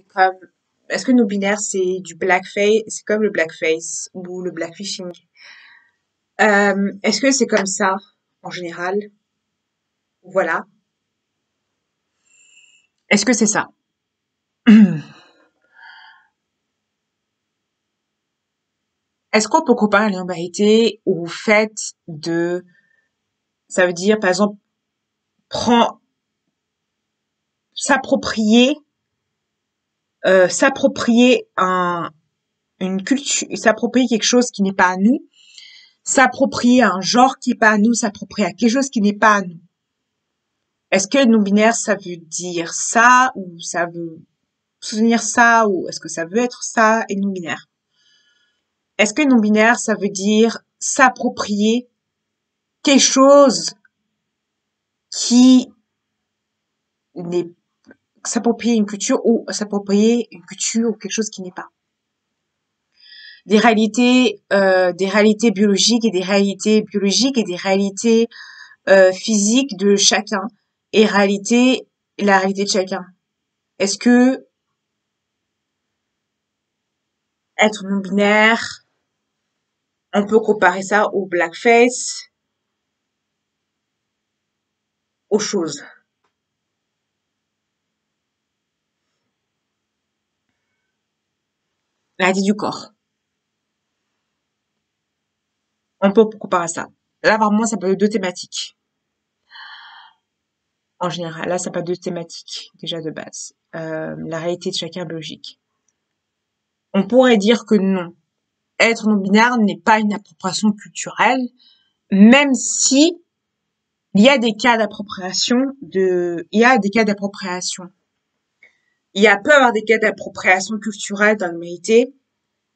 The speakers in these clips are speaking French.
c'est comme, est-ce que non-binaire, c'est du blackface, c'est comme le blackface ou le blackfishing? Est-ce que c'est comme ça, en général? Voilà. Est-ce que c'est ça? Est-ce qu'on peut comparer la non-binarité au fait de, ça veut dire, par exemple, prend, s'approprier, s'approprier une culture, s'approprier quelque chose qui n'est pas à nous, s'approprier un genre qui n'est pas à nous, s'approprier à quelque chose qui n'est pas à nous. Est-ce que non-binaire, ça veut dire ça, ou ça veut soutenir ça, ou est-ce que ça veut être ça et non-binaire? Est-ce que non-binaire, ça veut dire s'approprier quelque chose qui n'est, s'approprier une culture ou s'approprier une culture ou quelque chose qui n'est pas? Des réalités biologiques et des réalités biologiques et des réalités physiques de chacun et la réalité de chacun. Est-ce que être non-binaire, on peut comparer ça au blackface, aux choses. La réalité du corps. On peut comparer ça. Là, vraiment, ça peut être deux thématiques. En général, là, ça peut être deux thématiques, déjà de base. La réalité de chacun biologique. On pourrait dire que non. Être non-binaire n'est pas une appropriation culturelle, même si il y a des cas d'appropriation il y a des cas d'appropriation. Peut y avoir des cas d'appropriation culturelle dans l'humanité.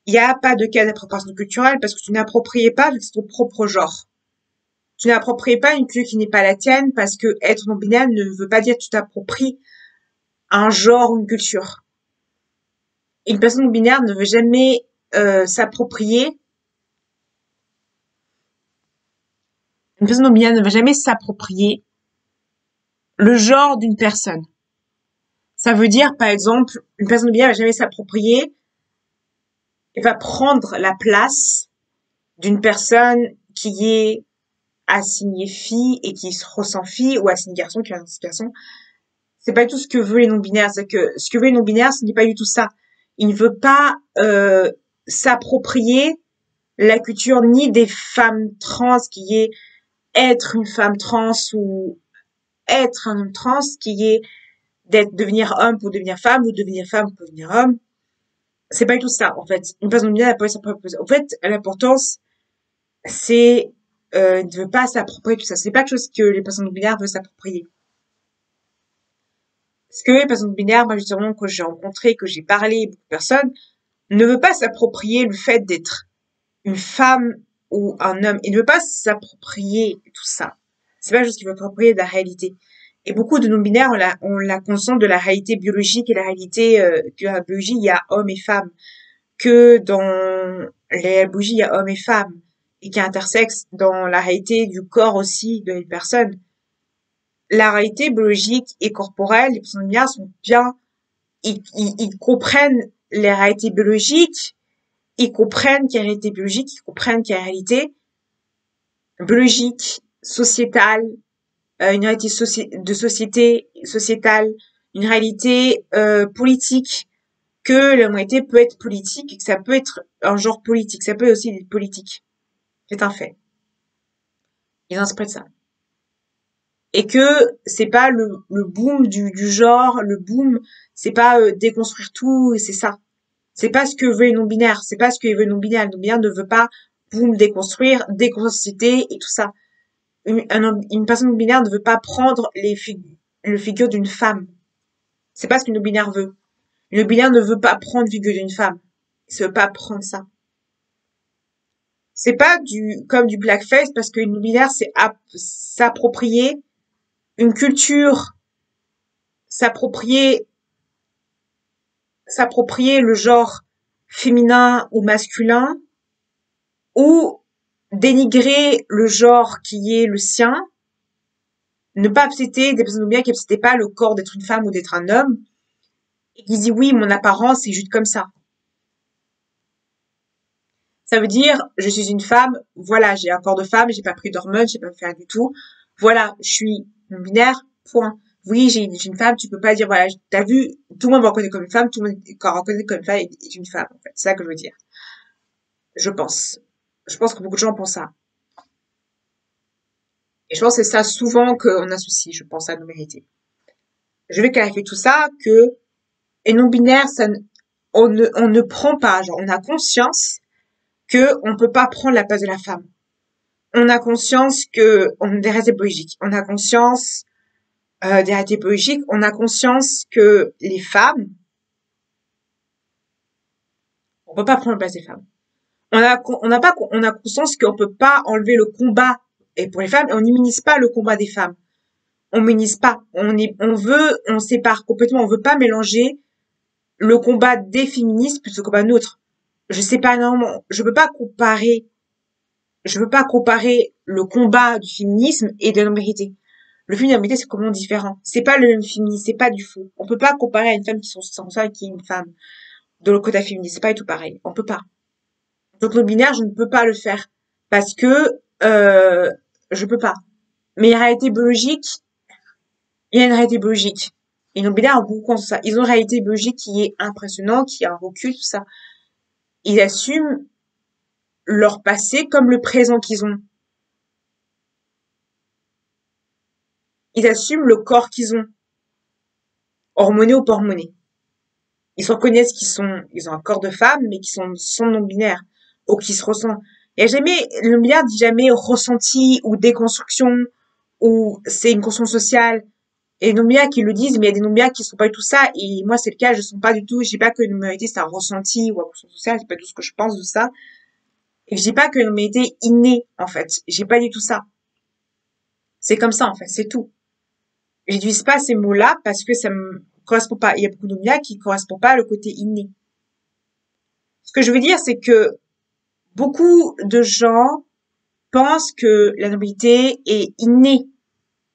Il n'y a pas de cas d'appropriation culturelle parce que tu n'appropries pas avec ton propre genre. Tu n'appropries pas une culture qui n'est pas la tienne parce que être non-binaire ne veut pas dire que tu t'appropries un genre ou une culture. Une personne non-binaire ne veut jamais s'approprier. Une personne non-binaire ne va jamais s'approprier le genre d'une personne. Ça veut dire, par exemple, une personne non-binaire va jamais s'approprier et va prendre la place d'une personne qui est assignée fille et qui se ressent fille ou assignée garçon qui est un garçon. C'est pas du tout ce que veut les non-binaires. C'est que ce que veut les non-binaires, ce n'est pas du tout ça. Il ne veut pas s'approprier la culture ni des femmes trans qui est être une femme trans ou être un homme trans qui est devenir homme pour devenir femme ou devenir femme pour devenir homme. C'est pas du tout ça, en fait. Une personne non-binaire n'a pas sa propre. En fait, l'importance, c'est ne veut pas s'approprier tout ça. C'est pas quelque chose que les personnes non-binaires veulent s'approprier. Parce que les personnes non-binaires, moi justement, que j'ai rencontré, que j'ai parlé, beaucoup de personnes, ne veut pas s'approprier le fait d'être une femme ou un homme. Il ne veut pas s'approprier tout ça. C'est pas juste qu'il veut s'approprier de la réalité. Et beaucoup de non-binaires ont la conscience de la réalité biologique et la réalité que dans la biologie, il y a homme et femme. Que dans la biologie, il y a homme et femme. Et qu'il y a intersexe dans la réalité du corps aussi de une personne. La réalité biologique et corporelle, les personnes non-binaires sont bien, ils comprennent les réalités biologiques, ils comprennent qu'il y a une réalité biologique, ils comprennent qu'il y a une réalité biologique, sociétale, une réalité de société, sociétale, une réalité politique, que l'humanité peut être politique et que ça peut être un genre politique, ça peut aussi être politique. C'est un fait. Ils interprètent ça. Et que c'est pas le boom du genre, le boom, c'est pas déconstruire tout, et c'est ça. C'est pas ce que veut les non-binaires, c'est pas ce que veut les non-binaires. Les non-binaires ne veut pas boom déconstruire, déconstruire et tout ça. Une personne non-binaire ne veut pas prendre le figure d'une femme. C'est pas ce qu'une non-binaire veut. Une non-binaire ne veut pas prendre le figure d'une femme. Il ne veut pas prendre ça. C'est pas comme du blackface parce qu'une non-binaire c'est s'approprier une culture, s'approprier le genre féminin ou masculin ou dénigrer le genre qui est le sien, ne pas accepter des personnes non-binaires qui n'acceptent pas le corps d'être une femme ou d'être un homme, et qui dit oui, mon apparence est juste comme ça. Ça veut dire, je suis une femme, voilà, j'ai un corps de femme, j'ai pas pris d'hormones, j'ai pas fait rien du tout. Voilà, je suis non binaire, point. Oui, je suis une femme, tu peux pas dire, voilà, t'as vu, tout le monde me reconnaît comme une femme, tout le monde me reconnaît comme une femme est une femme, en fait. C'est ça que je veux dire. Je pense. Je pense que beaucoup de gens pensent ça. Et je pense que c'est ça souvent qu'on associe, je pense, à non-binarité. Je vais clarifier tout ça que, et non-binaire, on ne prend pas, genre, on a conscience que on peut pas prendre la place de la femme. On a conscience que on a des réalités biologiques. On a conscience des réalités biologiques. On a conscience que les femmes, on peut pas prendre la place des femmes. On a conscience qu'on peut pas enlever le combat et pour les femmes et on n'immunise pas le combat des femmes. On minimise pas. On sépare complètement. On veut pas mélanger le combat des féministes plus le combat nôtre. Je sais pas, non, je veux pas comparer le combat du féminisme et de la non-binarité. Le féminisme et la non-binarité, c'est complètement différent. C'est pas le même féminisme, c'est pas du faux. On peut pas comparer à une femme qui sont sans ça et qui est une femme de l'autre côté féministe. C'est pas du tout pareil. On peut pas. Donc, le binaire, je ne peux pas le faire. Parce que, je peux pas. Mais la réalité biologique, il y a une réalité biologique. Et nos binaires ont beaucoup conscience de ça. Ils ont une réalité biologique qui est impressionnante, qui a un recul, tout ça. Ils assument leur passé comme le présent qu'ils ont. Ils assument le corps qu'ils ont, hormoné ou pas hormoné. Ils se reconnaissent ils ont un corps de femme, mais qui sont non-binaires, ou qui se ressentent. Il y a jamais, le non-binaire dit jamais ressenti ou déconstruction, ou c'est une construction sociale. Et les non-binaires qui le disent, mais il y a des non-binaires qui sont pas du tout ça, et moi c'est le cas, je sens pas du tout, je dis pas que la non-binarité c'est un ressenti ou une construction sociale, c'est pas tout ce que je pense de ça. Et je dis pas que la non-binarité est innée, en fait. J'ai pas dit tout ça. C'est comme ça, en fait, c'est tout. J'utilise pas ces mots-là parce que ça me correspond pas. Il y a beaucoup de mots qui correspondent pas à le côté inné. Ce que je veux dire, c'est que beaucoup de gens pensent que la non-binarité est innée,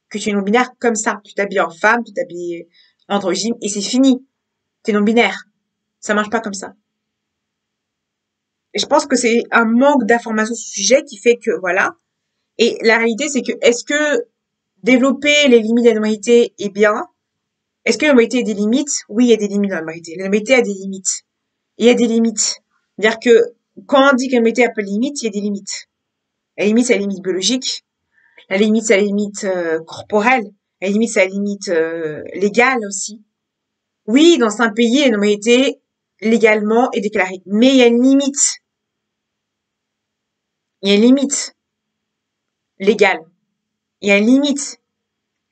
que tu es non-binaire comme ça. Tu t'habilles en femme, tu t'habilles en androgyne et c'est fini. T'es non-binaire. Ça marche pas comme ça. Et je pense que c'est un manque d'information sur ce sujet qui fait que, voilà. Et la réalité, c'est que, est-ce que développer les limites de la non-binarité est bien? Est-ce que la non-binarité a des limites? Oui, il y a des limites dans la non-binarité. La non-binarité a des limites. Il y a des limites. C'est-à-dire que quand on dit que la non-binarité a pas de limites, il y a des limites. La limite, c'est la limite biologique. La limite, c'est la limite corporelle. La limite, c'est la limite légale aussi. Oui, dans certains pays, la non-binarité légalement est déclarée. Mais il y a une limite. Il y a une limite légale. Il y a une limite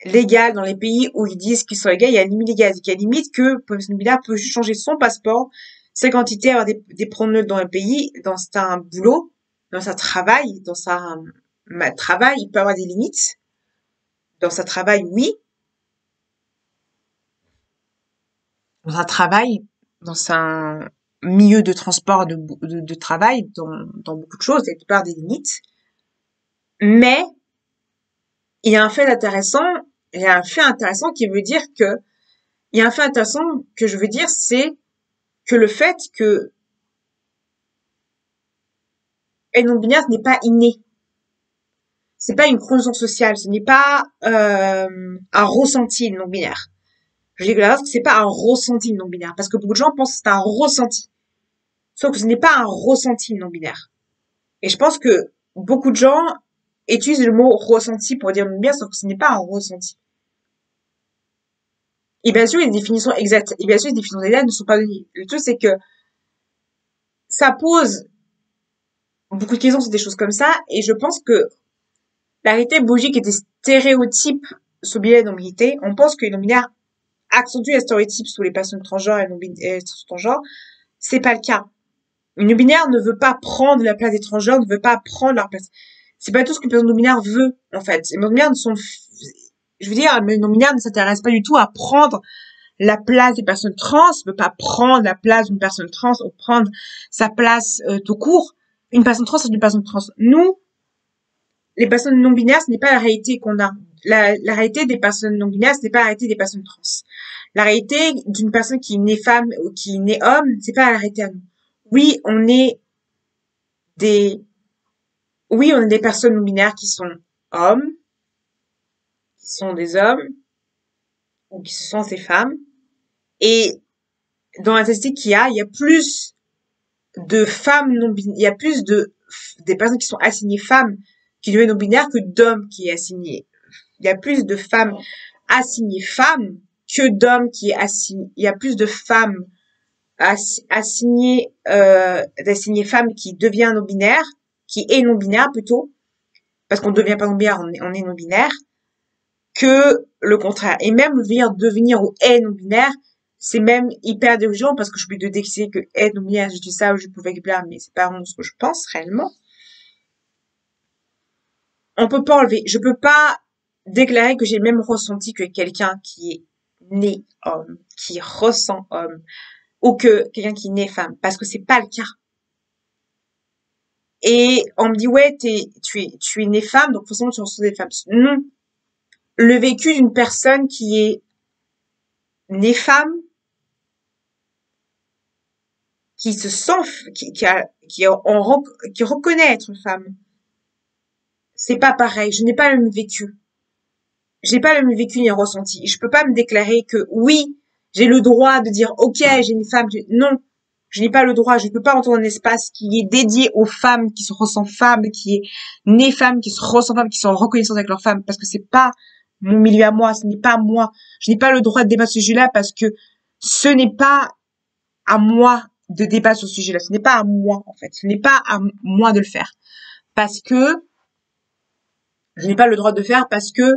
légale dans les pays où ils disent qu'ils sont légaux. Il y a une limite légale. Il y a une limite que une personne binaire peut changer son passeport, sa quantité, avoir des pronoms dans un pays, dans un boulot, dans sa travail, dans sa travail, il peut avoir des limites. Dans sa travail, oui. Dans un travail, dans un milieu de transport, de travail, dans beaucoup de choses, il peut y avoir des limites. Mais, il y a un fait intéressant, il y a un fait intéressant qui veut dire que, il y a un fait intéressant que je veux dire, c'est que le fait que être non-binaire, ce n'est pas inné. C'est pas une construction sociale, ce n'est pas un ressenti non-binaire. Je dis que la base, c'est pas un ressenti non-binaire, parce que beaucoup de gens pensent que c'est un ressenti. Sauf que ce n'est pas un ressenti non-binaire. Et je pense que beaucoup de gens utilisent le mot ressenti pour dire non-binaire, sauf que ce n'est pas un ressenti. Et bien sûr, les définitions exactes, et bien sûr, les définitions exactes ne sont pas données. Le truc, c'est que ça pose beaucoup de questions sur des choses comme ça, et je pense que la réalité biologique et des stéréotypes sur biais de non-binarité, on pense que les non-binaires accentuent les stéréotypes sur les personnes transgenres et transgenres. C'est pas le cas. Une non-binaire ne veut pas prendre la place des transgenres, ne veut pas prendre leur place. C'est pas tout ce qu'une personne non-binaire veut, en fait. Les non-binaires je veux dire, les non-binaires ne s'intéressent pas du tout à prendre la place des personnes trans, ne veut pas prendre la place d'une personne trans ou prendre sa place tout court. Une personne trans, c'est une personne trans. Nous, les personnes non-binaires, ce n'est pas la réalité qu'on a. la réalité des personnes non binaires, ce n'est pas la réalité des personnes trans. La réalité d'une personne qui naît femme ou qui naît homme, c'est pas la réalité à nous. Oui, des, oui, on est des personnes non binaires qui sont hommes, qui sont des hommes, ou qui sont des femmes. Et dans la statistique il y a plus de femmes non binaires, il y a plus des personnes qui sont assignées femmes qui deviennent non binaires que d'hommes qui est assigné. Il y a plus de femmes assignées femmes que d'hommes qui est assigné. Il y a plus de femmes d'assignées femmes qui devient non binaire, qui est non binaire plutôt, parce qu'on ne devient pas non binaire, on est non binaire, que le contraire. Et même devenir ou est non binaire, c'est même hyper dérangeant parce que je peux te décider que être non binaire, je dis ça ou je peux récupérer, mais c'est pas vraiment ce que je pense réellement. On peut pas enlever. Je peux pas déclarer que j'ai le même ressenti que quelqu'un qui est né homme, qui ressent homme, ou que quelqu'un qui est né femme, parce que c'est pas le cas. Et on me dit, ouais, tu es né femme, donc forcément tu ressens des femmes. Non. Le vécu d'une personne qui est née femme, qui se sent, qui reconnaît être femme, c'est pas pareil. Je n'ai pas le même vécu. Je n'ai pas le même vécu ni un ressenti. Je peux pas me déclarer que oui, j'ai le droit de dire ok, j'ai une femme. Non, je n'ai pas le droit. Je ne peux pas entrer dans un espace qui est dédié aux femmes qui se ressentent femmes, qui est né femmes, qui se ressentent femmes, qui sont en reconnaissance avec leurs femmes, parce que c'est pas mon milieu à moi, ce n'est pas moi. Je n'ai pas le droit de débattre ce sujet-là parce que ce n'est pas à moi de débattre sur ce sujet-là. Ce n'est pas à moi, en fait. Ce n'est pas à moi de le faire. Parce que je n'ai pas le droit de le faire parce que,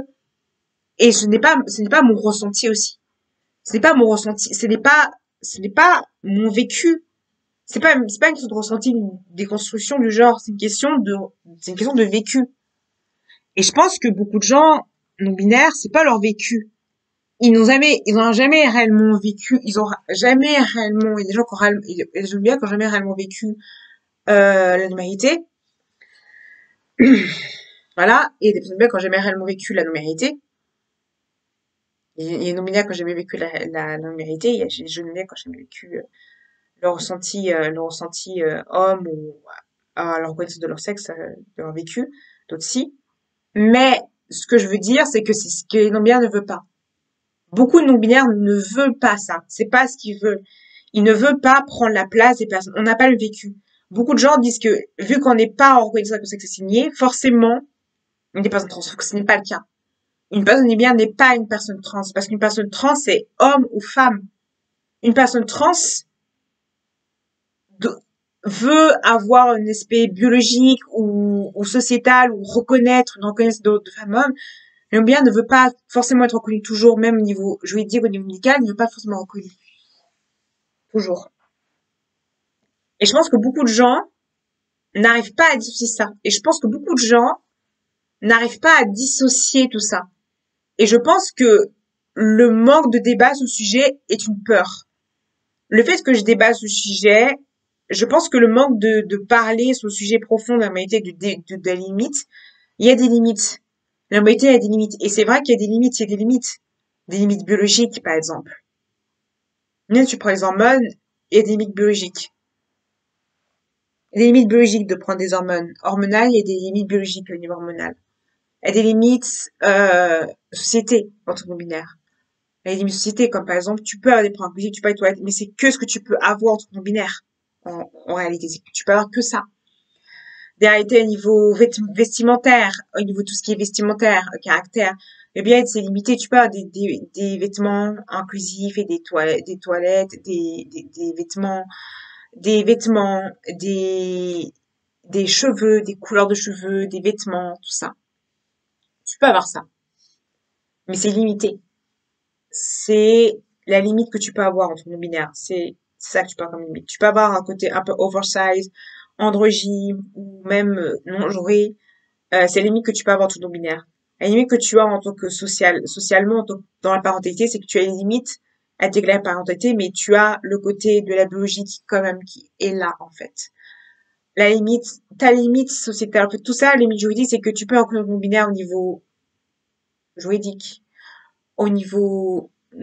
et ce n'est pas mon ressenti aussi. Ce n'est pas mon ressenti. Ce n'est pas mon vécu. C'est pas une question de ressenti, une déconstruction du genre. C'est une question de vécu. Et je pense que beaucoup de gens non-binaires, c'est pas leur vécu. Ils n'ont jamais réellement vécu, il y a des gens il y a des gens qui n'ont jamais réellement vécu, la numérité. Voilà. Et des personnes bien qui n'ont jamais réellement vécu la numérité. Il y a des non-binaires qui n'ont jamais vécu la numérité. Il y a des jeunes bien qui n'ont jamais vécu, homme ou, à leur reconnaissance de leur sexe, de leur vécu. D'autres si. Mais, ce que je veux dire, c'est que c'est ce que les non-binaires ne veulent pas. Beaucoup de non-binaires ne veulent pas ça. C'est pas ce qu'ils veulent. Ils ne veulent pas prendre la place des personnes. On n'a pas le vécu. Beaucoup de gens disent que, vu qu'on n'est pas en reconnaissance comme sexe assigné, forcément, on est des personnes trans. Sauf que ce n'est pas le cas. Une personne non-binaire n'est pas une personne trans. Parce qu'une personne trans, c'est homme ou femme. Une personne trans veut avoir un aspect biologique ou sociétal ou reconnaître une reconnaissance de femme-homme. Le non-binaire ne veut pas forcément être reconnu toujours, même au niveau juridique, au niveau médical, il ne veut pas forcément être reconnu. Toujours. Et je pense que beaucoup de gens n'arrivent pas à dissocier ça. Et je pense que beaucoup de gens n'arrivent pas à dissocier tout ça. Et je pense que le manque de débat sur le sujet est une peur. Le fait que je débatte sur le sujet, je pense que le manque de parler sur le sujet profond de la humanité, de la limite, il y a des limites. La humanité a des limites. Et c'est vrai qu'il y a des limites, il y a des limites. Des limites biologiques, par exemple. Même si tu prends les hormones, il y a des limites biologiques. Il y a des limites biologiques de prendre des hormones. Hormonales, il y a des limites biologiques au niveau hormonal. Il y a des limites, société, entre non-binaires. Il y a des limites société, comme par exemple, tu peux avoir des problèmes physiques, tu peux aller aux toilettes, mais c'est que ce que tu peux avoir entre non-binaires. En réalité, c'est que tu peux avoir que ça. Des réalités au niveau vestimentaire, au niveau de tout ce qui est vestimentaire, caractère, eh bien, c'est limité. Tu peux avoir des vêtements inclusifs et des toilettes, des vêtements, des cheveux, des couleurs de cheveux, des vêtements, tout ça. Tu peux avoir ça. Mais c'est limité. C'est la limite que tu peux avoir entre non-binaires. C'est ça que tu peux avoir comme limite. Tu peux avoir un côté un peu oversize, androgyne, ou même non-genré. C'est la limite que tu peux avoir entre non-binaires. La limite que tu as en tant que socialement, dans la parentalité, c'est que tu as une limite à déclarer la parentalité, mais tu as le côté de la biologie qui, quand même, qui est là, en fait. Ta limite sociétale, en fait, tout ça, la limite juridique, c'est que tu peux inclure non-binaire au niveau juridique, au niveau au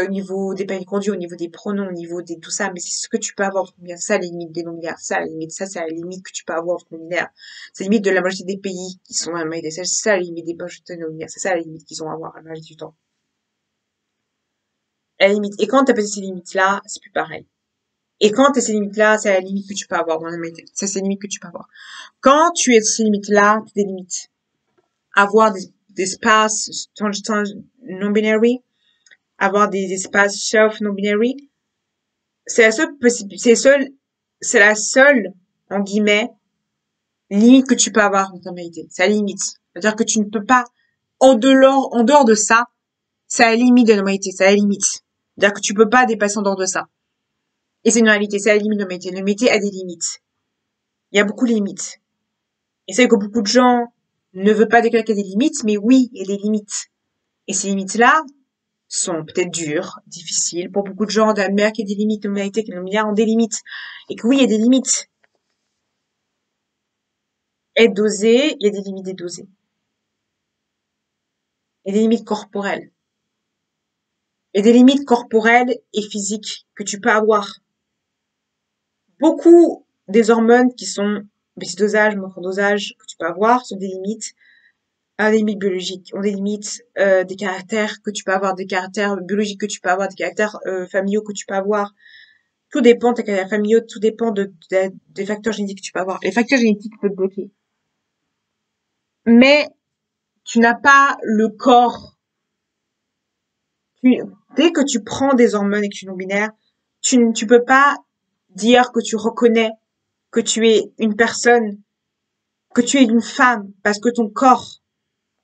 niveau des permis de conduire, au niveau des pronoms, au niveau des tout ça, mais c'est ce que tu peux avoir entre non-binaires. Ça, les limites des non-binaires. Ça, la limite, ça, c'est la limite que tu peux avoir entre non-binaires. C'est la limite de la majorité des pays qui sont à la majorité. C'est ça, la limite des majorités non-binaires. C'est ça, la limite qu'ils ont à avoir à la majorité du temps. La limite. Et quand tu as passé ces limites-là, c'est plus pareil. Et quand tu as ces limites-là, c'est la limite que tu peux avoir dans la majorité. Ça, c'est la limite que tu peux avoir. Quand tu es ces limites-là, tu as des limites. Avoir des espaces non-binary, avoir des espaces self non-binary, c'est la seule c'est la seule, en guillemets, limite que tu peux avoir dans ta réalité. C'est la limite. C'est-à-dire que tu ne peux pas, en dehors de ça, c'est la limite de la normalité, c'est la limite. C'est-à-dire que tu peux pas dépasser en dehors de ça. Et c'est une réalité, c'est la limite de la normalité. La normalité a des limites. Il y a beaucoup de limites. Et c'est que beaucoup de gens ne veulent pas déclarer qu'il y a des limites, mais oui, il y a des limites. Et ces limites-là sont peut-être dures, difficiles. Pour beaucoup de gens, d'admettre qu'il y a des limites de l'humanité, que les milliards ont des limites. Et que oui, il y a des limites. Être dosé, il y a des limites d'être dosé. Il y a des limites corporelles. Il y a des limites corporelles et physiques que tu peux avoir. Beaucoup des hormones qui sont bêta-dosage, macrodosage que tu peux avoir sont des limites biologiques, ont des limites, des caractères que tu peux avoir, des caractères biologiques que tu peux avoir, des caractères familiaux que tu peux avoir. Tout dépend de tes caractères familiaux, tout dépend des facteurs génétiques que tu peux avoir. Les facteurs génétiques peuvent te bloquer. Mais tu n'as pas le corps. Dès que tu prends des hormones et que tu es non-binaire, tu peux pas dire que tu reconnais que tu es une personne, que tu es une femme, parce que ton corps,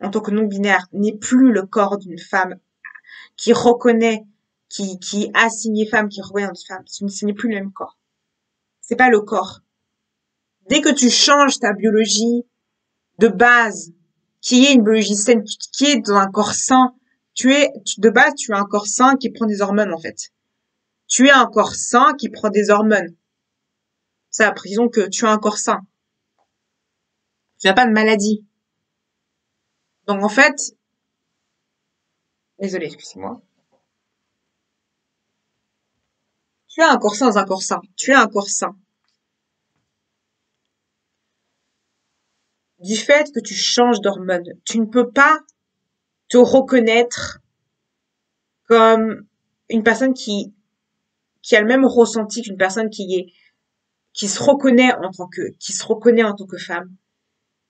en tant que non-binaire, n'est plus le corps d'une femme qui reconnaît, qui a signé femme, qui reconnaît une femme. Ce n'est plus le même corps. C'est pas le corps. Dès que tu changes ta biologie de base, qui est une biologie saine, qui est dans un corps sain, de base, tu as un corps sain qui prend des hormones, en fait. Tu es un corps sain qui prend des hormones. Ça, disons que tu as un corps sain. Tu n'as pas de maladie. Donc, en fait, désolée, excusez-moi. Tu as un corps sain dans un corps sain. Tu as un corps sain. Du fait que tu changes d'hormones, tu ne peux pas te reconnaître comme une personne qui a le même ressenti qu'une personne qui se reconnaît en tant que femme,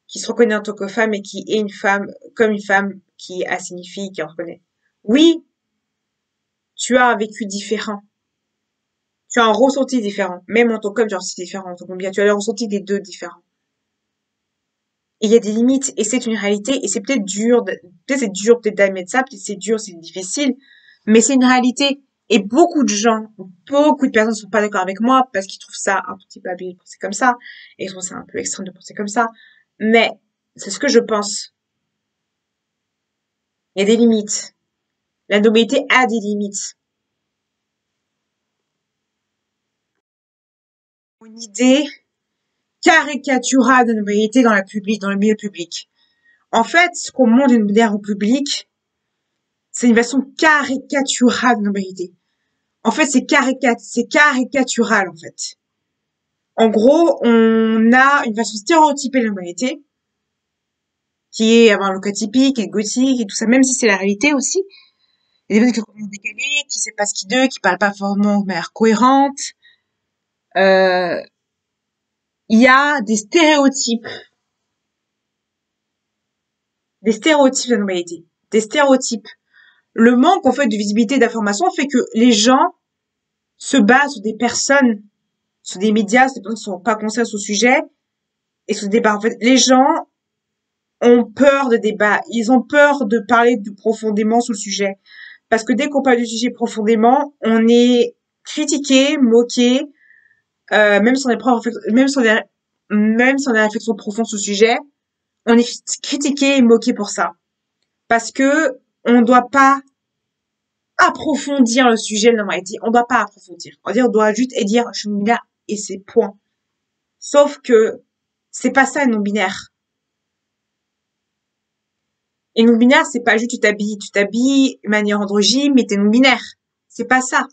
qui se reconnaît en tant que femme et qui est une femme, comme une femme qui a signifie, qui en reconnaît. Oui, tu as un vécu différent. Tu as un ressenti différent. Même en tant qu'homme, tu as un ressenti différent. En tant que bien, tu as le ressenti des deux différents. Et il y a des limites, et c'est une réalité, et c'est peut-être dur, peut-être d'admettre ça, peut-être c'est dur, c'est difficile, mais c'est une réalité. Et beaucoup de personnes ne sont pas d'accord avec moi parce qu'ils trouvent ça un petit peu abusé de penser comme ça, et ils trouvent ça un peu extrême de penser comme ça. Mais c'est ce que je pense. Il y a des limites. La nobilité a des limites. Une idée caricaturale de la nobilité dans le milieu public. En fait, ce qu'on montre d'une manière au public, c'est une version caricaturale de la nobilité. En fait, c'est caricatural, en fait. En gros, on a une façon stéréotypée de la nobilité, qui est avoir un look atypique et gothique et tout ça, même si c'est la réalité aussi. Il y a des personnes qui sont décalées, qui savent pas ce qu'ils disent, qui parlent pas forcément de manière cohérente. Euh, il y a des stéréotypes de la nobilité, des stéréotypes. Le manque, en fait, de visibilité et d'information fait que les gens se basent sur des personnes, sur des médias, sur des personnes qui sont pas concernées sur le sujet, et sur des débats. En fait, les gens ont peur de débat. Ils ont peur de parler profondément sur le sujet. Parce que dès qu'on parle du sujet profondément, on est critiqué, moqué, même sans même sans des réflexions profondes sur le sujet, on est critiqué et moqué pour ça. Parce que on doit pas approfondir le sujet de la normalité. On doit pas approfondir. On doit juste dire, je suis non-binaire et c'est point. Sauf que c'est pas ça, non-binaire. Et non-binaire, c'est pas juste tu t'habilles de manière androgyne, mais t'es non-binaire. C'est pas ça.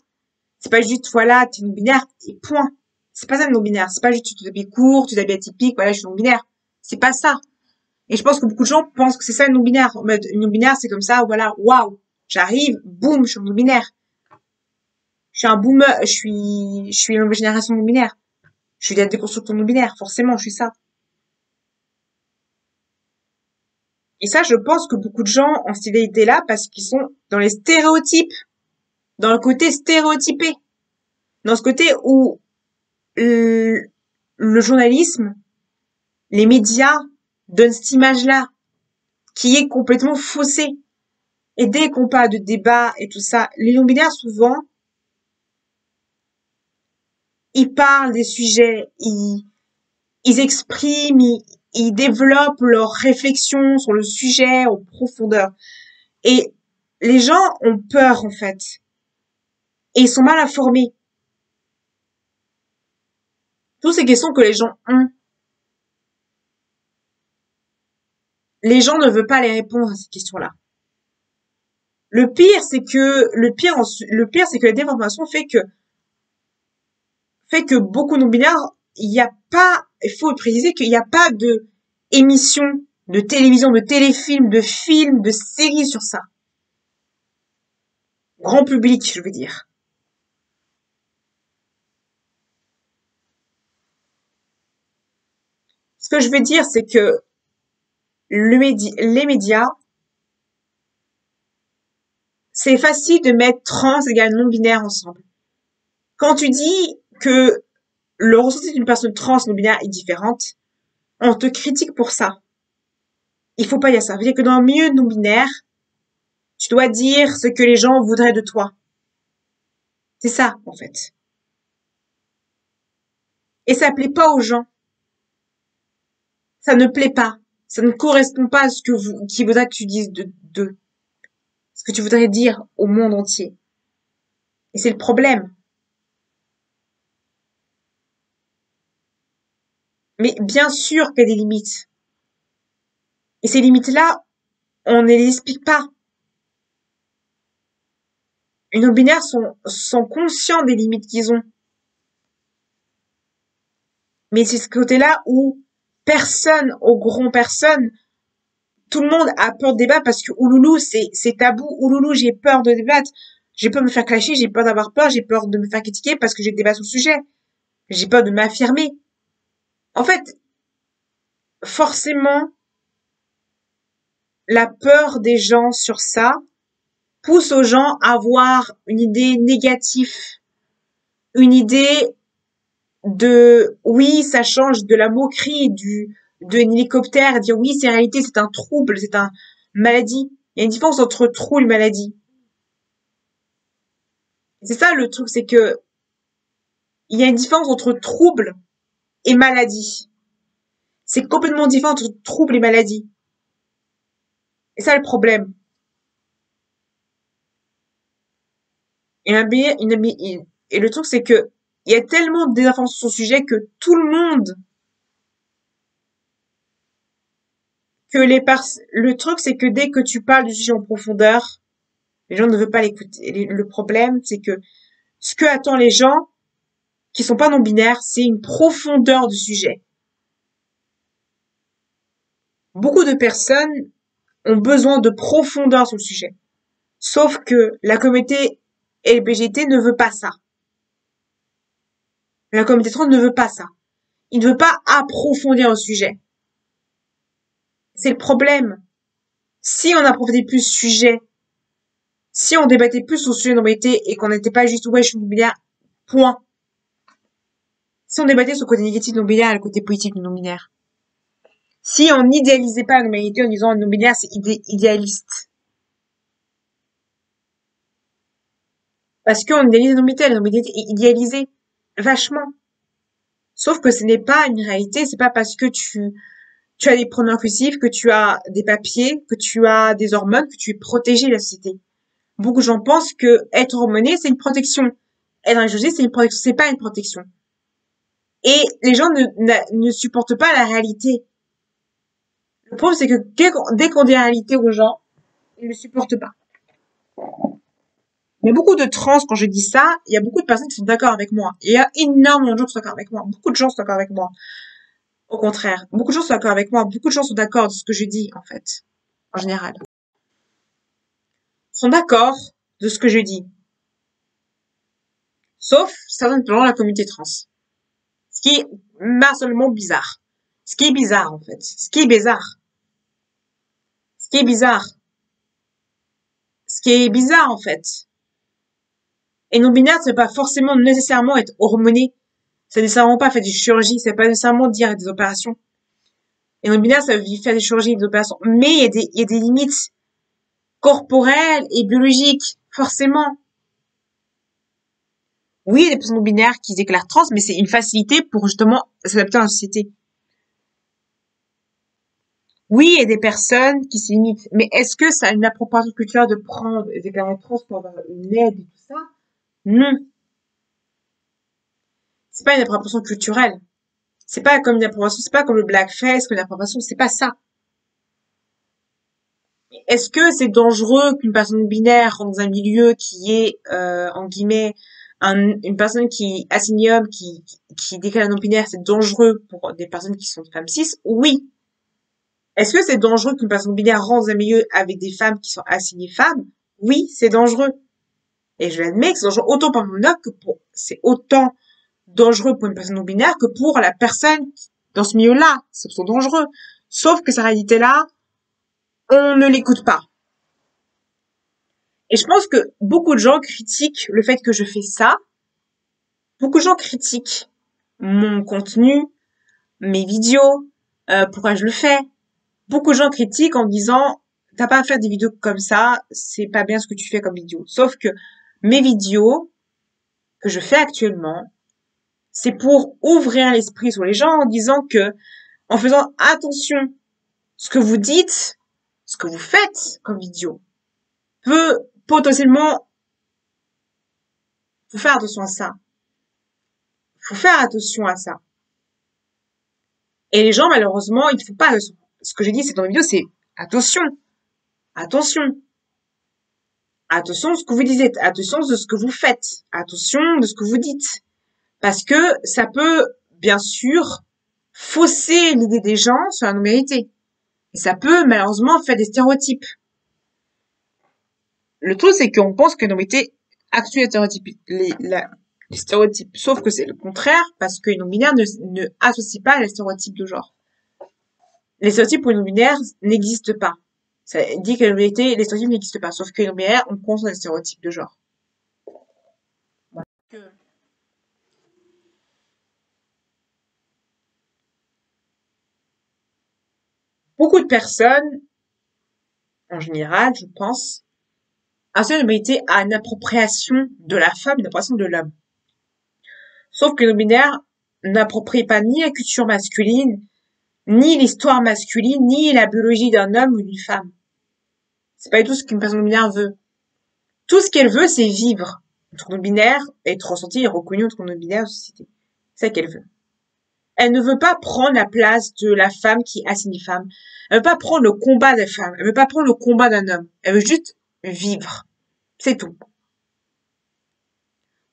C'est pas juste, voilà, t'es non-binaire et point. C'est pas ça le non-binaire. C'est pas juste tu t'habilles court, tu t'habilles atypique, voilà, je suis non-binaire. C'est pas ça. Et je pense que beaucoup de gens pensent que c'est ça le non-binaire. En mode, non-binaire, c'est comme ça, voilà, waouh. J'arrive, boum, je suis non-binaire. Je suis un boomer, je suis une nouvelle génération non-binaire. Je suis la déconstruction non-binaire, forcément, je suis ça. Et ça, je pense que beaucoup de gens ont cette idée-là parce qu'ils sont dans les stéréotypes, dans le côté stéréotypé, dans ce côté où le, le journalisme, les médias donnent cette image-là, qui est complètement faussée. Et dès qu'on parle de débat et tout ça, les non-binaires, souvent, ils parlent des sujets, ils expriment, ils développent leurs réflexions sur le sujet en profondeur. Et les gens ont peur, en fait. Et ils sont mal informés. Toutes ces questions que les gens ont, les gens ne veulent pas les répondre à ces questions-là. Le pire, c'est que la désinformation fait que beaucoup de non-binaires, il n'y a pas, il faut préciser qu'il n'y a pas de émission de télévision, de téléfilm, de films, de séries sur ça. Grand public, je veux dire. Ce que je veux dire, c'est que les médias, c'est facile de mettre trans égale non-binaire ensemble. Quand tu dis que le ressenti d'une personne trans non-binaire est différente, on te critique pour ça. Il faut pas dire ça. Ça veut dire que dans le milieu non-binaire, tu dois dire ce que les gens voudraient de toi. C'est ça, en fait. Et ça plaît pas aux gens. Ça ne plaît pas. Ça ne correspond pas à ce que qui voudrait que tu dises de ce que tu voudrais dire au monde entier. Et c'est le problème. Mais bien sûr qu'il y a des limites. Et ces limites-là, on ne les explique pas. Les non-binaires sont conscients des limites qu'ils ont. Mais c'est ce côté-là où personne, au grand personne, tout le monde a peur de débattre parce que ouloulou, c'est tabou. Ouloulou, j'ai peur de débattre. J'ai peur de me faire clasher, j'ai peur d'avoir peur, j'ai peur de me faire critiquer parce que j'ai débat sur le sujet. J'ai peur de m'affirmer. En fait, forcément, la peur des gens sur ça pousse aux gens à avoir une idée négative, une idée de oui, ça change de la moquerie d'un hélicoptère, dire oui, c'est en réalité, c'est un trouble, c'est un maladie. Il y a une différence entre trouble et maladie. C'est ça le truc, c'est que il y a une différence entre trouble et maladie. C'est complètement différent entre trouble et maladie. Et ça le problème. Et, et le truc, c'est que il y a tellement de désinformations sur ce sujet que tout le monde, le truc, c'est que dès que tu parles du sujet en profondeur, les gens ne veulent pas l'écouter. Le problème, c'est que ce que attendent les gens qui sont pas non binaires, c'est une profondeur du sujet. Beaucoup de personnes ont besoin de profondeur sur le sujet. Sauf que la communauté LGBT ne veut pas ça. La communauté trans ne veut pas ça. Il ne veut pas approfondir le sujet. C'est le problème. Si on approfondissait plus le sujet, si on débattait plus sur le sujet de non-binarité et qu'on n'était pas juste ouais je suis non-binaire, point. Si on débattait sur le côté négatif de non-binaire et le côté positif du non-binaire. Si on n'idéalisait pas la non-binarité en disant non-binaire c'est idéaliste. Parce qu'on idéalise la non-binarité est idéalisée. Vachement. Sauf que ce n'est pas une réalité, c'est pas parce que tu as des pronoms inclusifs, que tu as des papiers, que tu as des hormones, que tu es protégé de la société. Beaucoup de gens pensent que être hormoné, c'est une protection. Être inclusif, c'est une protection, c'est pas une protection. Et les gens ne supportent pas la réalité. Le problème, c'est que dès qu'on dit la réalité aux gens, ils ne supportent pas. Il y a beaucoup de trans, quand je dis ça, il y a beaucoup de personnes qui sont d'accord avec moi. Il y a énormément de gens qui sont d'accord avec moi. Beaucoup de gens sont d'accord avec moi. Au contraire. Beaucoup de gens sont d'accord avec moi. Beaucoup de gens sont d'accord de ce que je dis, en fait. En général. Sont d'accord de ce que je dis. Sauf certaines gens de la communauté trans. Ce qui est absolument bizarre. Ce qui est bizarre, en fait. Ce qui est bizarre. Ce qui est bizarre. Ce qui est bizarre, en fait. Et non-binaire, ça veut pas forcément nécessairement être hormoné. Ça veut nécessairement pas faire des chirurgies. Ça veut pas nécessairement dire des opérations. Et non-binaire, ça veut dire faire des chirurgies, des opérations. Mais il y a des limites corporelles et biologiques. Forcément. Oui, il y a des personnes non-binaires qui se déclarent trans, mais c'est une facilité pour justement s'adapter à la société. Oui, il y a des personnes qui se limitent. Mais est-ce que ça a une appropriation culturelle de prendre et déclarer trans pour avoir une aide et tout ça? Non. C'est pas une appropriation culturelle. C'est pas comme une appropriation, c'est pas comme le blackface, comme une appropriation, c'est pas ça. Est-ce que c'est dangereux qu'une personne binaire rentre dans un milieu qui est, en guillemets, une personne qui assigne homme, qui déclare non binaire, c'est dangereux pour des personnes qui sont femmes cis? Oui. Est-ce que c'est dangereux qu'une personne binaire rentre dans un milieu avec des femmes qui sont assignées femmes? Oui, c'est dangereux. Et je l'admets que c'est dangereux autant pour mon homme que c'est autant dangereux pour une personne non binaire que pour la personne dans ce milieu-là. C'est dangereux. Sauf que cette réalité-là, on ne l'écoute pas. Et je pense que beaucoup de gens critiquent le fait que je fais ça. Beaucoup de gens critiquent mon contenu, mes vidéos, pourquoi je le fais. Beaucoup de gens critiquent en disant t'as pas à faire des vidéos comme ça, c'est pas bien ce que tu fais comme vidéo. Sauf que mes vidéos que je fais actuellement, c'est pour ouvrir l'esprit sur les gens en disant que, en faisant attention, ce que vous dites, ce que vous faites comme vidéo, peut potentiellement, faut faire attention à ça. Faut faire attention à ça. Et les gens, malheureusement, ils ne font pas attention. Ce que j'ai dit, c'est dans la vidéo, c'est attention. Attention. Attention de ce que vous dites. Attention de ce que vous faites. Attention de ce que vous dites. Parce que ça peut, bien sûr, fausser l'idée des gens sur la non-binarité. Et ça peut, malheureusement, faire des stéréotypes. Le truc, c'est qu'on pense que la non-binarité accentue les stéréotypes. Sauf que c'est le contraire, parce que les non-binaires ne associent pas les stéréotypes de genre. Les stéréotypes pour les non-binaires n'existent pas. Ça dit que la non-binarité, les stéréotypes n'existent pas. Sauf que les non-binaires, on pense les stéréotypes de genre. Voilà. Beaucoup de personnes, en général, je pense, associent la non-binarité à une appropriation de la femme, une appropriation de l'homme. Sauf que les non-binaires n'approprient pas ni la culture masculine, ni l'histoire masculine, ni la biologie d'un homme ou d'une femme. C'est pas du tout ce qu'une personne non-binaire veut. Tout ce qu'elle veut, c'est vivre. Entre non-binaire, être ressenti et reconnu entre non-binaire de société. C'est ça qu'elle veut. Elle ne veut pas prendre la place de la femme qui est assignée femme. Elle veut pas prendre le combat des femmes. Elle veut pas prendre le combat d'un homme. Elle veut juste vivre. C'est tout.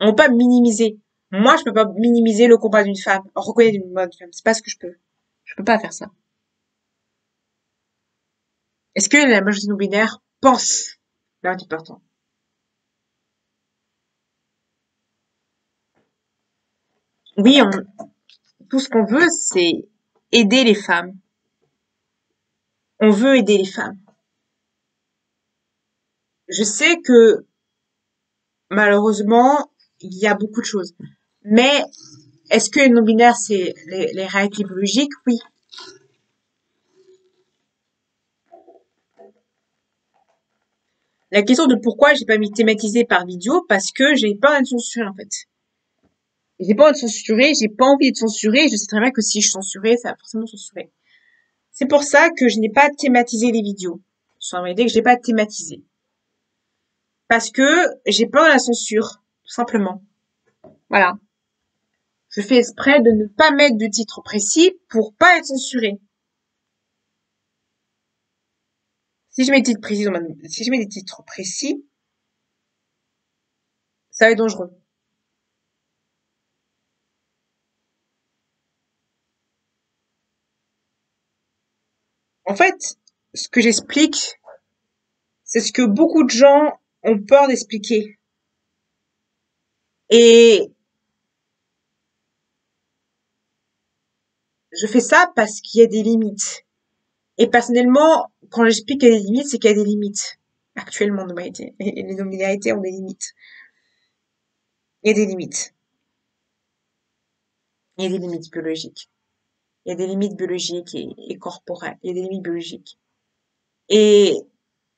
On ne peut pas minimiser. Moi, je peux pas minimiser le combat d'une femme, reconnaître une bonne femme. C'est pas ce que je peux. Je peux pas faire ça. Est-ce que la majorité non-binaire pense la majorité du temps? Oui, tout ce qu'on veut, c'est aider les femmes. On veut aider les femmes. Je sais que, malheureusement, il y a beaucoup de choses. Mais, est-ce que les non-binaires, c'est les réalités biologiques? Oui. La question de pourquoi j'ai pas mis thématisé par vidéo, parce que j'ai pas envie de censurer, en fait. J'ai pas envie de censurer, j'ai pas envie de censurer, je sais très bien que si je censurais, ça va forcément censurer. C'est pour ça que je n'ai pas thématisé les vidéos. Sur la idée que je n'ai pas thématisé. Parce que j'ai peur de la censure, tout simplement. Voilà. Je fais exprès de ne pas mettre de titre précis pour pas être censuré. Si je mets des titres précis si je mets des titres précis, ça va être dangereux. En fait, ce que j'explique, c'est ce que beaucoup de gens ont peur d'expliquer. Et je fais ça parce qu'il y a des limites. Et personnellement, quand j'explique qu'il y a des limites, c'est qu'il y a des limites. Actuellement, l'humanité. Et les non-binarités ont des limites. Il y a des limites. Il y a des limites biologiques. Il y a des limites biologiques et corporelles. Il y a des limites biologiques. Et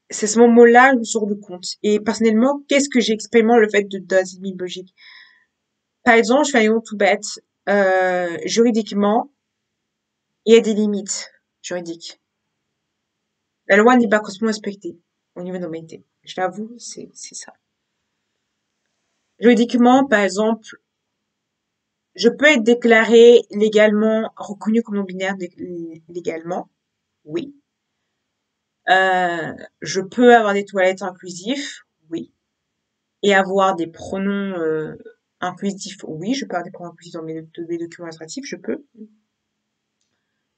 c'est ce moment-là que je me suis rendu compte. Et personnellement, qu'est-ce que j'expérimente le fait de ces limites biologiques? Par exemple, je fais un exemple tout bête. Juridiquement, il y a des limites juridiques. La loi n'est pas complètement respectée au niveau de l'humanité. Je l'avoue, c'est ça. Juridiquement, par exemple, je peux être déclaré légalement, reconnu comme non-binaire légalement, oui. Je peux avoir des toilettes inclusifs, oui. Et avoir des pronoms inclusifs, oui. Je peux avoir des pronoms inclusifs dans mes documents administratifs, je peux.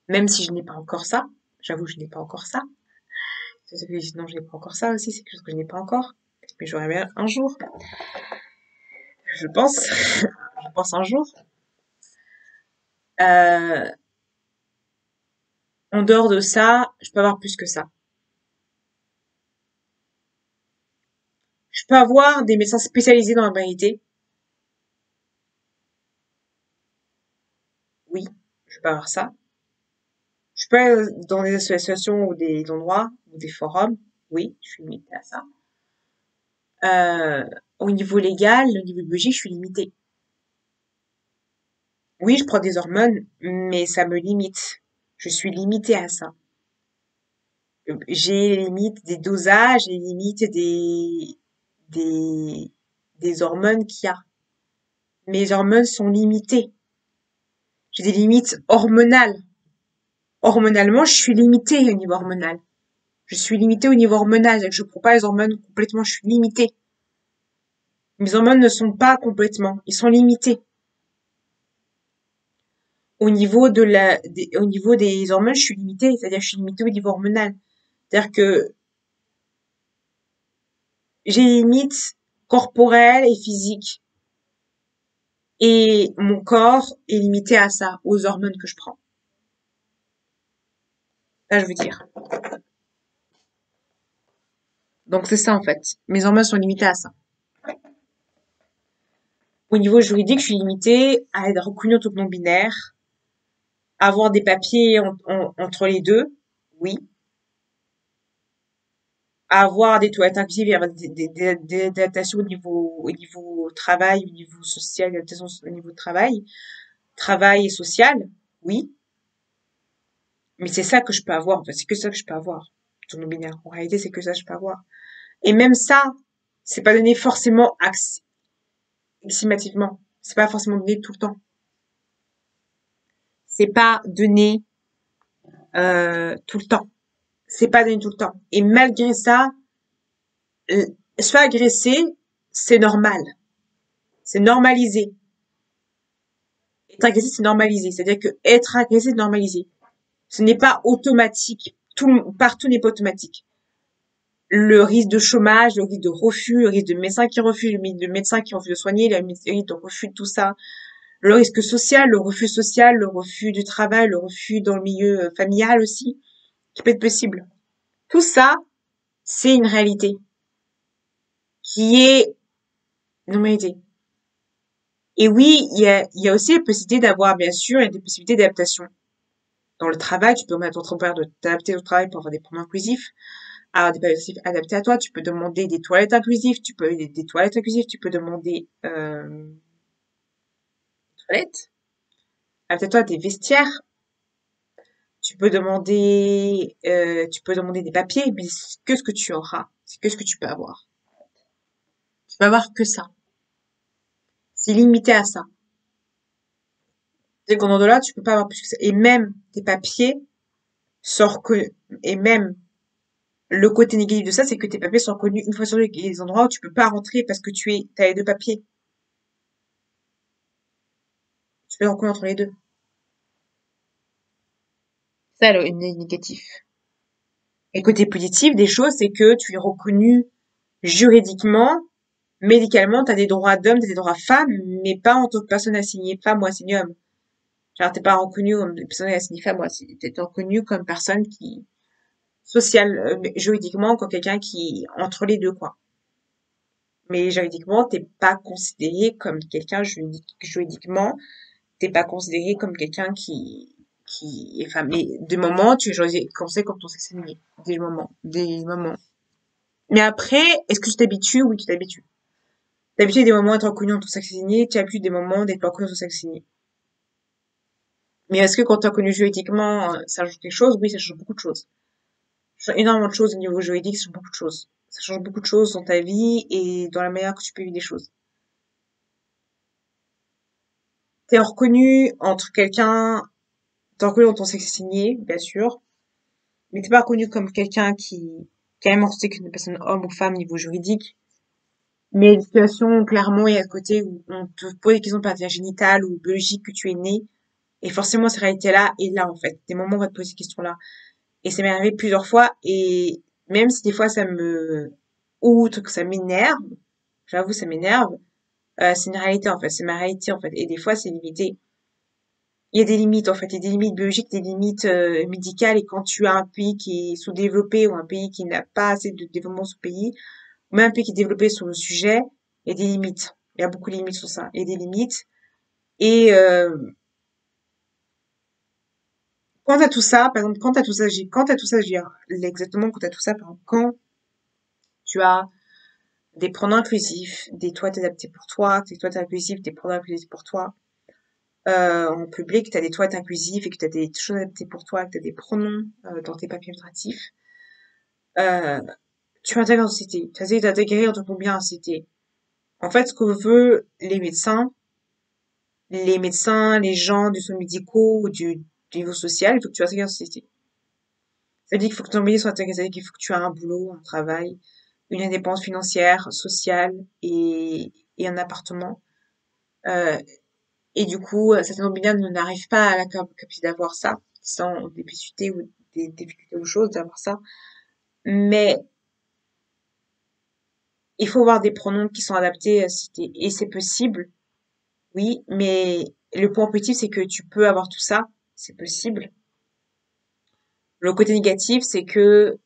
Même si je n'ai pas encore ça. J'avoue, je n'ai pas encore ça. Non, je n'ai pas encore ça aussi, c'est quelque chose que je n'ai pas encore. Mais j'aurai bien un jour. Je pense. Je pense un jour. Euh, En dehors de ça, je peux avoir plus que ça. Je peux avoir des médecins spécialisés dans la maternité. Oui, je peux avoir ça. Je peux aller dans des associations ou des endroits ou des forums. Oui, je suis limitée à ça. Au niveau légal, au niveau biologique, je suis limitée. Oui, je prends des hormones, mais ça me limite. Je suis limitée à ça. J'ai les limites des dosages, les limites des, des hormones qu'il y a. Mes hormones sont limitées. J'ai des limites hormonales. Hormonalement, je suis limitée au niveau hormonal. Je suis limitée au niveau hormonal, c'est-à-dire que je prends pas les hormones complètement, je suis limitée. Mes hormones ne sont pas complètement, ils sont limités. Au niveau des hormones, je suis limitée, c'est-à-dire que je suis limitée au niveau hormonal. C'est-à-dire que j'ai des limites corporelles et physiques. Et mon corps est limité à ça, aux hormones que je prends. Là, je veux dire. Donc c'est ça en fait. Mes hormones sont limitées à ça. Au niveau juridique, je suis limitée à être reconnue en tant que non-binaire, avoir des papiers entre les deux, oui. Avoir des toilettes inclusives et avoir des adaptations au niveau travail, au niveau social, des adaptations au niveau travail, travail et social, oui. Mais c'est ça que je peux avoir, en fait, c'est que ça que je peux avoir. Ton non-binaire. En réalité, c'est que ça que je peux avoir. Et même ça, c'est pas donné forcément approximativement. C'est pas forcément donné tout le temps. C'est pas donné tout le temps. C'est pas donné tout le temps. Et malgré ça, se faire agresser, c'est normal. C'est normalisé. Être agressé, c'est normalisé. C'est-à-dire que être agressé, c'est normalisé. Ce n'est pas automatique. Partout n'est pas automatique. Le risque de chômage, le risque de refus, le risque de médecins qui refusent, le risque de médecins qui refusent de soigner, le risque de refus de tout ça, le risque social, le refus du travail, le refus dans le milieu familial aussi, qui peut être possible. Tout ça, c'est une réalité qui est une normalité. Et oui, il y a aussi la possibilité d'avoir, bien sûr, il y a des possibilités d'adaptation. Dans le travail, tu peux mettre ton employeur de t'adapter au travail pour avoir des pronoms inclusifs, avoir des papiers adaptés à toi. Tu peux demander des toilettes inclusives, tu peux des toilettes inclusives, tu peux demander toilettes, adapté à toi des vestiaires. Tu peux demander des papiers, mais que ce que tu auras, c'est que ce que tu peux avoir. Tu peux avoir que ça. C'est limité à ça. C'est qu'en au-delà, tu peux pas avoir plus que ça. Et même tes papiers sont reconnus. Et même Le côté négatif de ça, c'est que tes papiers sont reconnus une fois sur deux. Il y a des endroits où tu peux pas rentrer parce que t'as les deux papiers. Tu peux reconnaître entre les deux. Ça, le négatif. Et côté positif des choses, c'est que tu es reconnu juridiquement, médicalement, t'as des droits d'homme, t'as des droits femmes, mais pas en tant que personne assignée femme ou assignée homme. Genre, t'es pas reconnu comme personne assignée femme ou assignée, t'es reconnu comme personne qui, sociale, juridiquement, comme quelqu'un qui, entre les deux, quoi. Mais juridiquement, t'es pas considéré comme quelqu'un juridiquement, t'es pas considéré comme quelqu'un qui est femme. Mais des moments, tu es considéré comme ton sexe féminin. Des moments. Mais après, est-ce que tu t'habitues? Oui, tu t'habitues. T'habitues à des moments d'être reconnu en ton sexe assigné, tu habitues des moments d'être pas reconnu en ton sexe assigné. Mais est-ce que quand t'es reconnu juridiquement, ça change quelque chose? Oui, ça change beaucoup de choses. Ça change énormément de choses au niveau juridique, ça change beaucoup de choses. Ça change beaucoup de choses dans ta vie et dans la manière que tu peux vivre des choses. T'es reconnu entre quelqu'un, t'es reconnu dans ton sexe assigné, bien sûr, mais t'es pas reconnu comme quelqu'un qui a même mentionné qu'une personne homme ou femme au niveau juridique. Mais une situation, clairement, il y a le côté où on te pose des questions de partie génitale ou biologique que tu es né. Et forcément, cette réalité-là est là, en fait. Des moments où on va te poser ces questions-là. Et ça m'est arrivé plusieurs fois. Et même si des fois outre que ça m'énerve, j'avoue, ça m'énerve, c'est une réalité, en fait. C'est ma réalité, en fait. Et des fois, c'est limité. Il y a des limites, en fait. Il y a des limites biologiques, des limites médicales. Et quand tu as un pays qui est sous-développé ou un pays qui n'a pas assez de développement sur le pays, ou même un pays qui est développé sur le sujet, il y a des limites. Il y a beaucoup de limites sur ça. Il y a des limites. Et quand t'as tout ça, par exemple, quand t'as tout ça, je veux dire, exactement quand t'as tout ça, par exemple, quand tu as des pronoms inclusifs, des toilettes adaptées pour toi, des toilettes inclusives, des pronoms inclusifs pour toi, en public, t'as des toilettes inclusives et que t'as des choses adaptées pour toi, que t'as des pronoms dans tes papiers administratifs, euh, tu intègres en société. Tu essaies d'intégrer dans ton bien en société. En fait, ce que veut les médecins, les gens du soins médicaux ou du niveau social, il faut que tu intègres en société. Ça veut dire qu'il faut que ton métier soit intégré, ça veut dire qu'il faut que tu aies un boulot, un travail, une indépendance financière, sociale et un appartement. Euh, et du coup, certains non n'arrivent pas à la capacité d'avoir ça, sans des difficultés ou des difficultés ou choses d'avoir ça. Mais il faut avoir des pronoms qui sont adaptés à cité. Et c'est possible, oui, mais le point positif, c'est que tu peux avoir tout ça, c'est possible. Le côté négatif, c'est que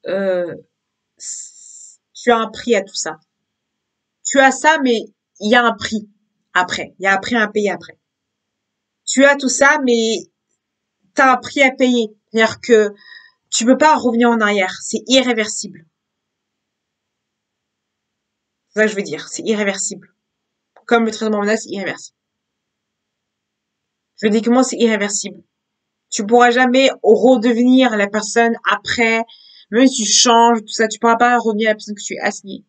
tu as un prix à tout ça. Tu as ça, mais il y a un prix après. Il y a un prix à payer après. Tu as tout ça, mais tu as un prix à payer. C'est-à-dire que tu peux pas revenir en arrière. C'est irréversible. C'est ça que je veux dire. C'est irréversible. Comme le traitement hormonal, c'est irréversible. Juridiquement, c'est irréversible. Tu pourras jamais redevenir la personne après, même si tu changes, tout ça, tu pourras pas revenir à la personne que tu es assignée.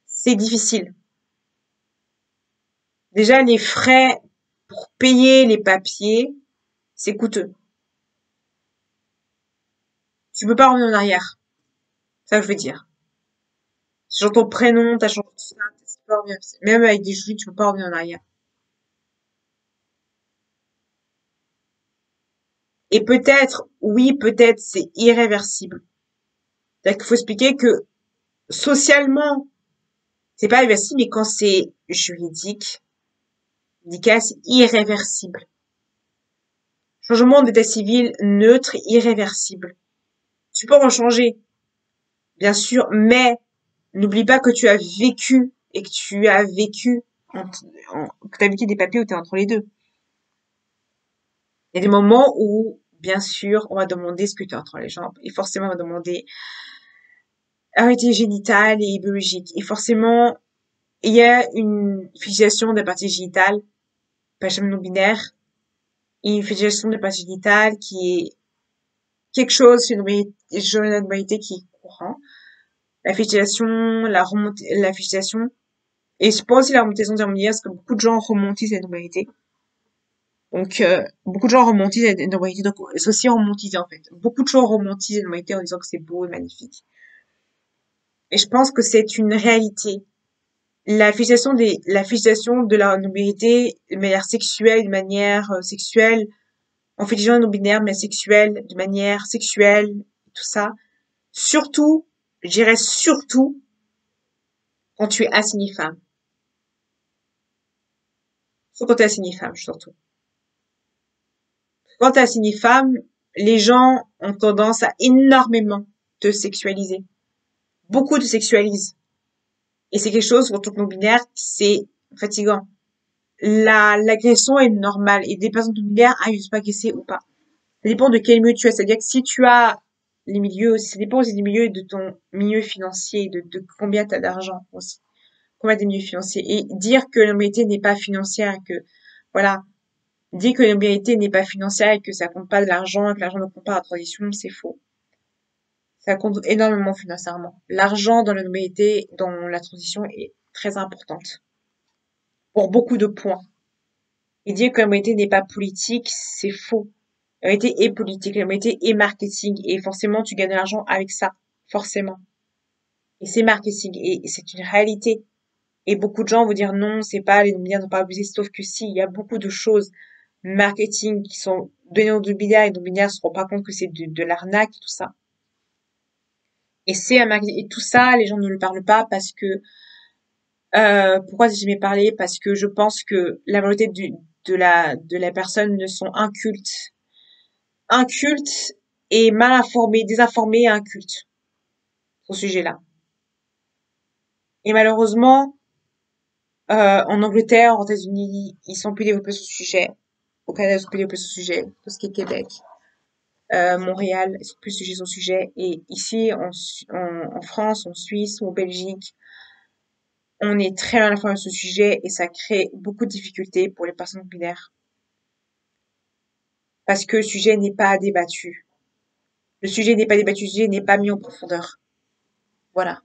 C'est difficile. Déjà, les frais pour payer les papiers, c'est coûteux. Tu peux pas revenir en arrière. C'est ça que je veux dire. Sur ton prénom, t'as changé tout ça, tu peux pas revenir. Même avec des juifs, tu peux pas revenir en arrière. Et peut-être, oui, peut-être, c'est irréversible. C'est-à-dire qu'il faut expliquer que socialement, c'est pas irréversible, mais quand c'est juridique, médical, c'est irréversible. Changement d'état civil neutre, irréversible. Tu peux en changer, bien sûr, mais n'oublie pas que tu as vécu et que tu as vécu, que tu as vécu des papiers où tu es entre les deux. Il y a des moments où, bien sûr, on va demander ce que tu as entre les jambes. Et forcément, on va demander arrêté génitale et biologique. Et forcément, il y a une fixation de la partie génitale, pas jamais non binaire, et une fixation de la partie génitale qui est quelque chose, une normalité qui est courant. La fixation, la fixation, et je pense aussi la remontation des parce que beaucoup de gens remontent cette normalité. Donc, beaucoup de gens romantisent la non-binarité, donc c'est aussi romantisé en fait. Beaucoup de gens romantisent la non-binarité en disant que c'est beau et magnifique. Et je pense que c'est une réalité. La fixation de la non-binarité de manière sexuelle, de manière sexuelle, en fait, les gens non-binaires, mais sexuelle, de manière sexuelle, tout ça. Surtout, je dirais surtout, quand tu es assigné femme. Faut quand tu es assigné femme, surtout. Quand tu es assigné femme, les gens ont tendance à énormément te sexualiser. Beaucoup te sexualisent. Et c'est quelque chose, en tant que non-binaire, c'est fatigant. L'agression est normale. Et des personnes non-binaires arrivent pas à agresser ou pas. Ça dépend de quel milieu tu as. C'est-à-dire que si tu as les milieux, ça dépend aussi des milieux et de ton milieu financier, de combien tu as d'argent aussi. Combien des milieux financiers. Et dire que l'immobilité n'est pas financière, que, voilà, dire que l'immobilité n'est pas financière et que ça compte pas de l'argent, et que l'argent ne compte pas à la transition, c'est faux. Ça compte énormément financièrement. L'argent dans l'immobilité, dans la transition est très importante. Pour beaucoup de points. Et dire que l'immobilité n'est pas politique, c'est faux. L'immobilité est politique, l'immobilité est marketing, et forcément, tu gagnes de l'argent avec ça. Forcément. Et c'est marketing, et c'est une réalité. Et beaucoup de gens vont dire non, c'est pas, les non-binaires n'ont pas abusé, sauf que si, il y a beaucoup de choses marketing qui sont données aux non-binaires et les non-binaires se rendent pas compte que c'est de l'arnaque et tout ça. Et c'est un marketing, et tout ça, les gens ne le parlent pas parce que, pourquoi j'ai jamais parlé? Parce que je pense que la majorité de la personne ne sont incultes et mal informés, désinformés et incultes sur ce sujet-là. Et malheureusement, en Angleterre, aux États-Unis, ils sont plus développés sur ce sujet. Au Canada, ils sont plus développés sur ce sujet. Tout ce qui est Québec, Montréal, ils sont plus sujets sur ce sujet. Et ici, en France, en Suisse ou en Belgique, on est très mal informé sur ce sujet et ça crée beaucoup de difficultés pour les personnes binaires. Parce que le sujet n'est pas débattu. Le sujet n'est pas débattu, le sujet n'est pas mis en profondeur. Voilà.